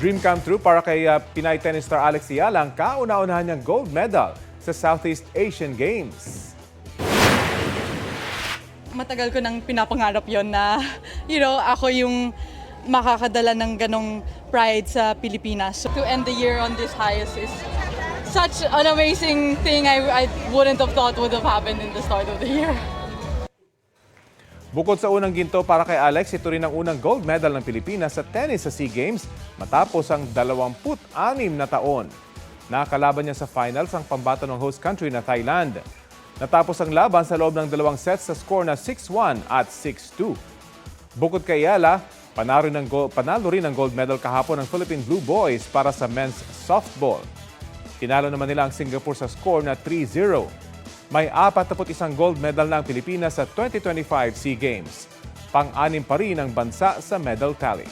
Dream come true para kay Pinay tennis star Alex Yala ang kauna-unahan niyang gold medal sa Southeast Asian Games. Matagal ko nang pinapangarap yon na, ako yung makakadala ng ganong pride sa Pilipinas. To end the year on this highest is such an amazing thing I wouldn't have thought would have happened in the start of the year. Bukod sa unang ginto para kay Alex, ito rin ang unang gold medal ng Pilipinas sa tennis sa SEA Games matapos ang 26 na taon. Nakalaban niya sa finals ang pambato ng host country na Thailand. Natapos ang laban sa loob ng 2 sets sa score na 6-1 at 6-2. Bukod kay Yala, panalo rin ang gold medal kahapon ng Philippine Blue Boys para sa men's softball. Tinalo naman nila ang Singapore sa score na 3-0. May 41 gold medal na ang Pilipinas sa 2025 SEA Games. Pang-anim pa rin ang bansa sa medal tally.